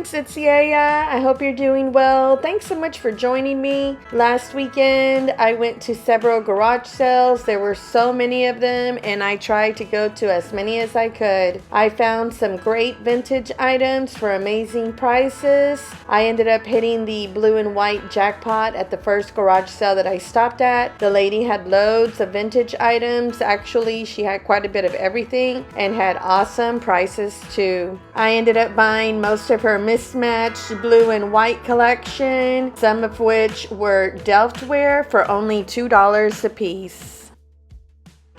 friends, it's Yaya. I hope you're doing well. Thanks so much for joining me. Last weekend, I went to several garage sales. There were so many of them, and I tried to go to as many as I could. I found some great vintage items for amazing prices. I ended up hitting the blue and white jackpot at the first garage sale that I stopped at. The lady had loads of vintage items. Actually, she had quite a bit of everything and had awesome prices too. I ended up buying most of her mismatched blue and white collection, some of which were Delft ware for only $2 a piece.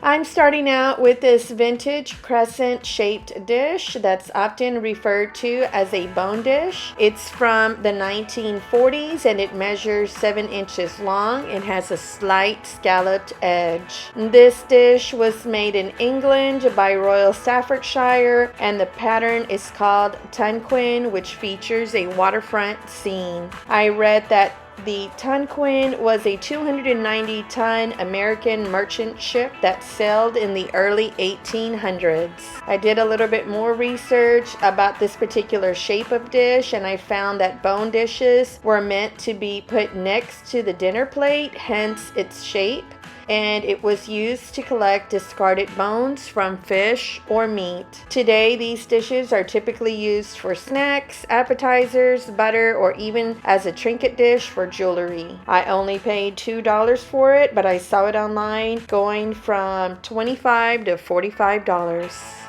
I'm starting out with this vintage crescent-shaped dish that's often referred to as a bone dish. It's from the 1940s and it measures 7 inches long. It has a slight scalloped edge. This dish was made in England by Royal Staffordshire, and the pattern is called Tunquin, which features a waterfront scene. I read that the Tunquin was a 290-ton American merchant ship that sailed in the early 1800s. I did a little bit more research about this particular shape of dish, and I found that bone dishes were meant to be put next to the dinner plate, hence its shape. And it was used to collect discarded bones from fish or meat. Today, these dishes are typically used for snacks, appetizers, butter, or even as a trinket dish for jewelry. I only paid $2 for it, but I saw it online going from $25 to $45.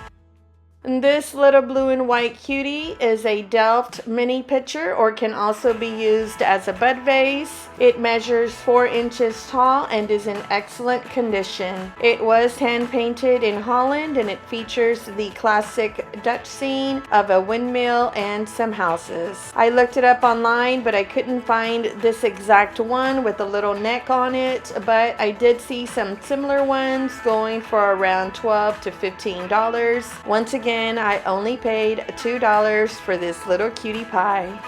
This little blue and white cutie is a Delft mini pitcher, or can also be used as a bud vase. It measures 4 inches tall and is in excellent condition. It was hand painted in Holland and it features the classic Dutch scene of a windmill and some houses. I looked it up online, but I couldn't find this exact one with a little neck on it, but I did see some similar ones going for around $12 to $15. Once again, I only paid $2 for this little cutie pie.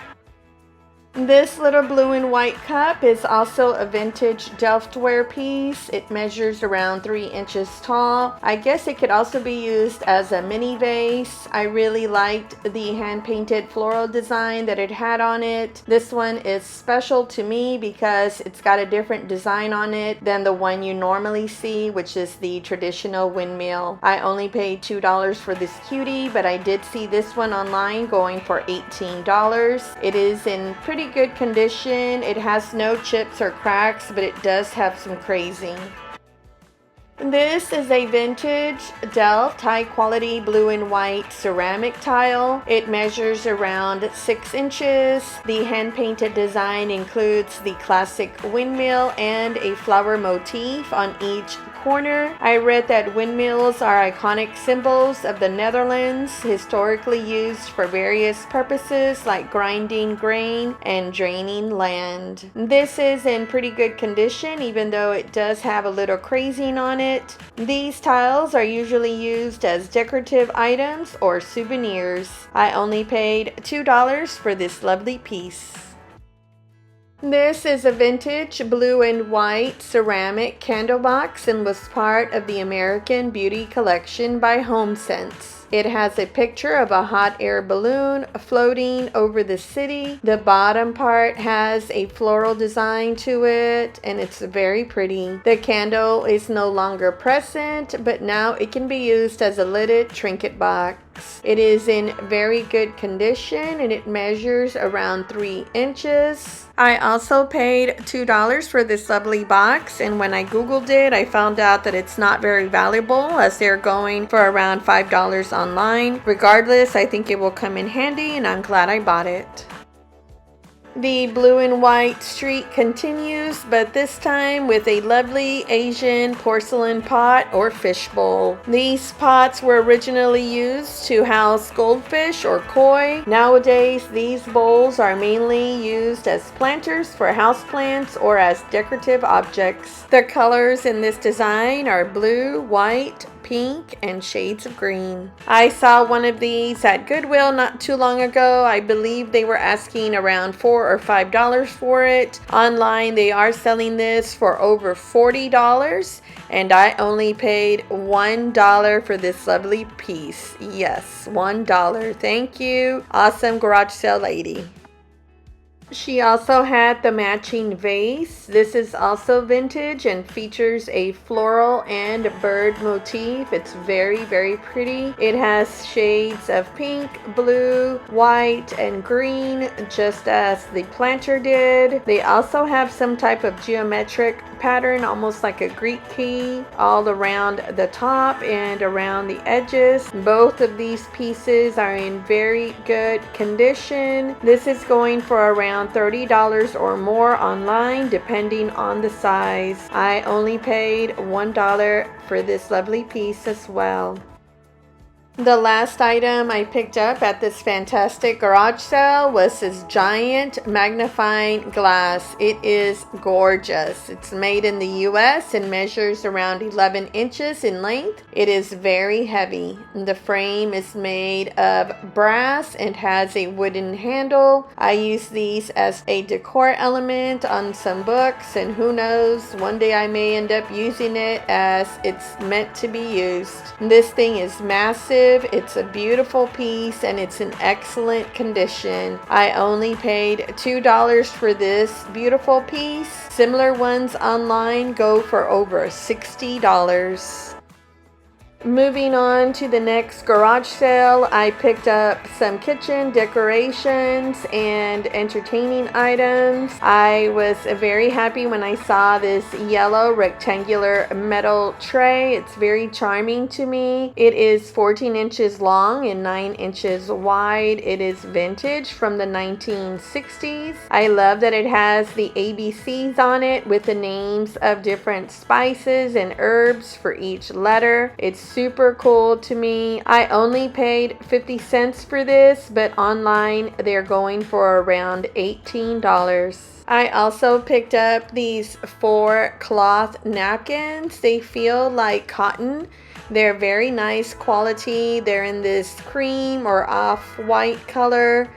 This little blue and white cup is also a vintage Delft ware piece. It measures around 3 inches tall. I guess it could also be used as a mini vase. I really liked the hand-painted floral design that it had on it. This one is special to me because it's got a different design on it than the one you normally see, which is the traditional windmill. I only paid $2 for this cutie, but I did see this one online going for $18. It is in pretty good condition. It has no chips or cracks, but it does have some crazing. This is a vintage Delft high quality blue and white ceramic tile. It measures around 6 inches. The hand painted design includes the classic windmill and a flower motif on each corner. I read that windmills are iconic symbols of the Netherlands, historically used for various purposes like grinding grain and draining land. This is in pretty good condition, even though it does have a little crazing on it. These tiles are usually used as decorative items or souvenirs. I only paid $2 for this lovely piece. This is a vintage blue and white ceramic candle box and was part of the American Beauty collection by HomeSense. It has a picture of a hot air balloon floating over the city. The bottom part has a floral design to it, and it's very pretty. The candle is no longer present, but now it can be used as a lidded trinket box. It is in very good condition and it measures around 3 inches. I also paid $2 for this lovely box, and when I googled it, I found out that it's not very valuable as they're going for around $5 online. Regardless, I think it will come in handy and I'm glad I bought it. The blue and white streak continues, but this time with a lovely Asian porcelain pot or fish bowl. These pots were originally used to house goldfish or koi. Nowadays, these bowls are mainly used as planters for houseplants or as decorative objects. The colors in this design are blue, white, pink and shades of green. I saw one of these at Goodwill not too long ago. I believe they were asking around $4 or $5 for it. Online, they are selling this for over $40, and I only paid $1 for this lovely piece. Yes, $1. Thank you, awesome garage sale lady. She also had the matching vase. This is also vintage and features a floral and bird motif. It's very, very pretty. It has shades of pink, blue, white, and green, just as the planter did. They also have some type of geometric pattern, almost like a Greek key, all around the top and around the edges. Both of these pieces are in very good condition. This is going for around $30 or more online, depending on the size. I only paid $1 for this lovely piece as well. The last item I picked up at this fantastic garage sale was this giant magnifying glass. It is gorgeous. It's made in the US and measures around 11 inches in length. It is very heavy. The frame is made of brass and has a wooden handle. I use these as a decor element on some books, and who knows, one day I may end up using it as it's meant to be used. This thing is massive. It's a beautiful piece and it's in excellent condition. I only paid $2 for this beautiful piece. Similar ones online go for over $60. Moving on to the next garage sale, I picked up some kitchen decorations and entertaining items. I was very happy when I saw this yellow rectangular metal tray. It's very charming to me. It is 14 inches long and 9 inches wide. It is vintage from the 1960s. I love that it has the ABCs on it with the names of different spices and herbs for each letter. It's super cool to me. I only paid 50 cents for this, but online they're going for around $18. I also picked up these 4 cloth napkins. They feel like cotton. They're very nice quality. They're in this cream or off-white color,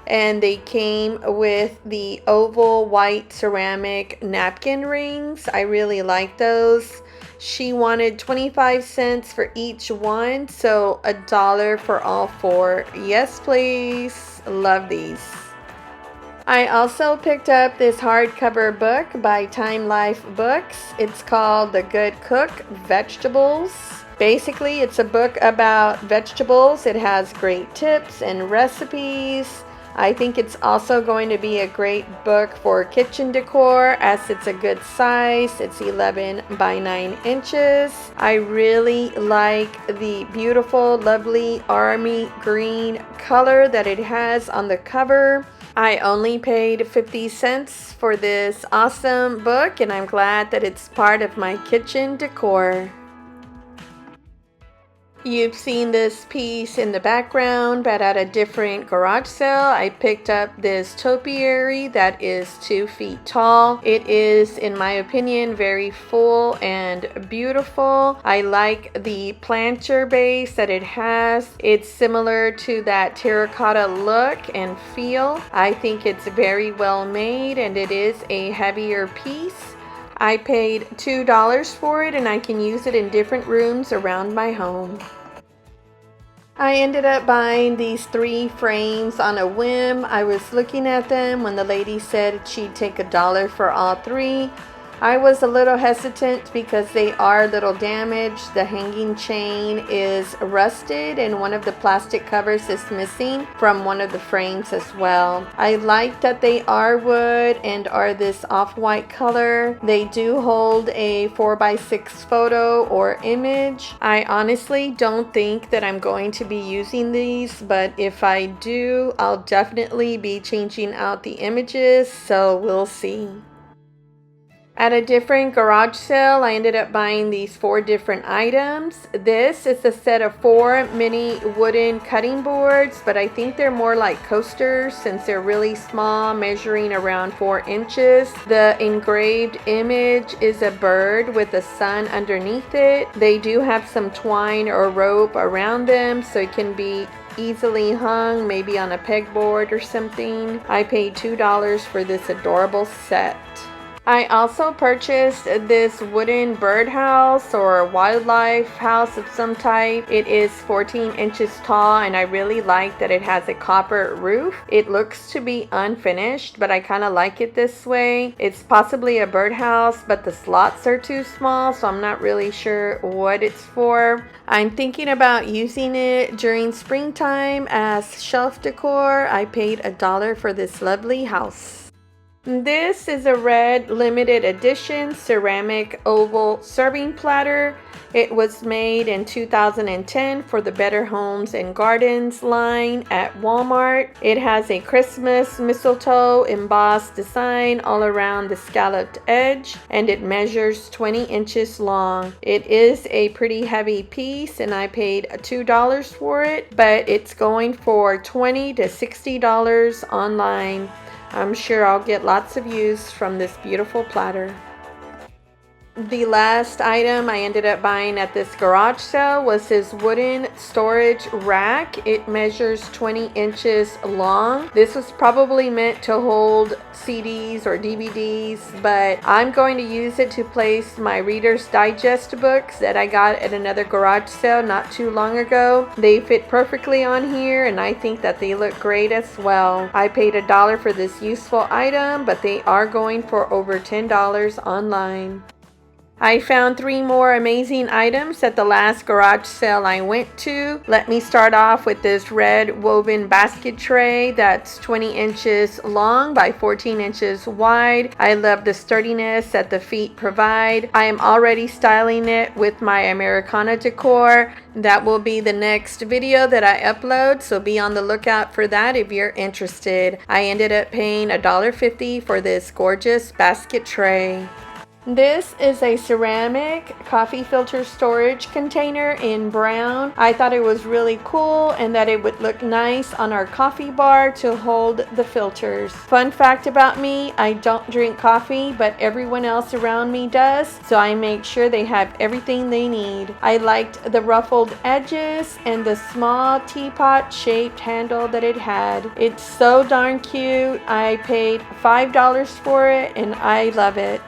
and they came with the oval white ceramic napkin rings. I really like those. She wanted 25 cents for each one, so $1 for all 4. Yes, please. Love these. I also picked up this hardcover book by Time Life Books. It's called The Good Cook Vegetables. Basically, it's a book about vegetables. It has great tips and recipes. I think it's also going to be a great book for kitchen decor as it's a good size. It's 11 by 9 inches. I really like the beautiful, lovely army green color that it has on the cover. I only paid 50 cents for this awesome book, and I'm glad that it's part of my kitchen decor. You've seen this piece in the background, but at a different garage sale, I picked up this topiary that is 2 feet tall. It is, in my opinion, very full and beautiful. I like the planter base that it has. It's similar to that terracotta look and feel. I think it's very well made, and it is a heavier piece. I paid $2 for it, and I can use it in different rooms around my home. I ended up buying these 3 frames on a whim. I was looking at them when the lady said she'd take $1 for all 3. I was a little hesitant because they are a little damaged. The hanging chain is rusted and one of the plastic covers is missing from one of the frames as well. I like that they are wood and are this off-white color. They do hold a 4x6 photo or image. I honestly don't think that I'm going to be using these, but if I do, I'll definitely be changing out the images, so we'll see. At a different garage sale, I ended up buying these 4 different items. This is a set of 4 mini wooden cutting boards, but I think they're more like coasters since they're really small, measuring around 4 inches. The engraved image is a bird with a sun underneath it. They do have some twine or rope around them, so it can be easily hung, maybe on a pegboard or something. I paid $2 for this adorable set. I also purchased this wooden birdhouse or wildlife house of some type. It is 14 inches tall, and I really like that it has a copper roof. It looks to be unfinished, but I kind of like it this way. It's possibly a birdhouse, but the slots are too small, so I'm not really sure what it's for. I'm thinking about using it during springtime as shelf decor. I paid $1 for this lovely house. This is a red limited edition ceramic oval serving platter. It was made in 2010 for the Better Homes and Gardens line at Walmart. It has a Christmas mistletoe embossed design all around the scalloped edge, and it measures 20 inches long. It is a pretty heavy piece, and I paid $2 for it, but it's going for $20 to $60 online. I'm sure I'll get lots of use from this beautiful platter. The last item I ended up buying at this garage sale was this wooden storage rack. It measures 20 inches long. This was probably meant to hold CDs or DVDs, but I'm going to use it to place my Reader's Digest books that I got at another garage sale not too long ago. They fit perfectly on here, and I think that they look great as well. I paid $1 for this useful item, but they are going for over $10 online. I found 3 more amazing items at the last garage sale I went to. Let me start off with this red woven basket tray that's 20 inches long by 14 inches wide. I love the sturdiness that the feet provide. I am already styling it with my Americana decor. That will be the next video that I upload, so be on the lookout for that if you're interested. I ended up paying $1.50 for this gorgeous basket tray. This is a ceramic coffee filter storage container in brown. I thought it was really cool and that it would look nice on our coffee bar to hold the filters. Fun fact about me, I don't drink coffee, but everyone else around me does, so I make sure they have everything they need. I liked the ruffled edges and the small teapot shaped handle that it had. It's so darn cute. I paid $5 for it and I love it.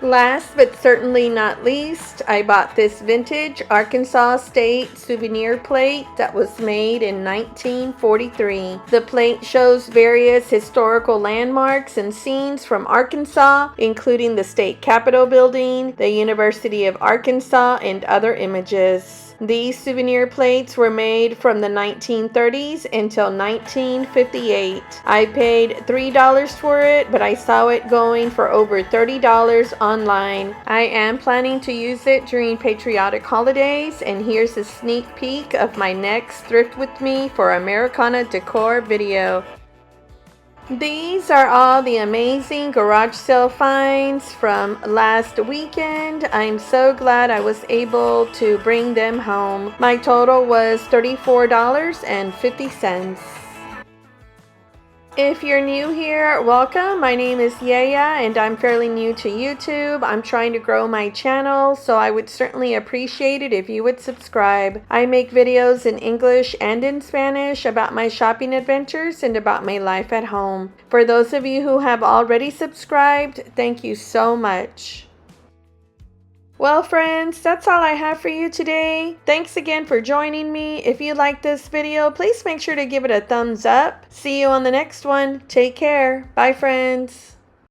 Last but certainly not least, I bought this vintage Arkansas State souvenir plate that was made in 1943. The plate shows various historical landmarks and scenes from Arkansas, including the state capitol building, the University of Arkansas, and other images. These souvenir plates were made from the 1930s until 1958. I paid $3 for it, but I saw it going for over $30 online. I am planning to use it during patriotic holidays, and here's a sneak peek of my next Thrift with Me for Americana Decor video. These are all the amazing garage sale finds from last weekend. I'm so glad I was able to bring them home. My total was $34.50. If you're new here, welcome. My name is Yaya and I'm fairly new to YouTube. I'm trying to grow my channel, so I would certainly appreciate it if you would subscribe. I make videos in English and in Spanish about my shopping adventures and about my life at home. For those of you who have already subscribed, thank you so much. Well, friends, that's all I have for you today. Thanks again for joining me. If you like this video, please make sure to give it a thumbs up. See you on the next one. Take care. Bye, friends.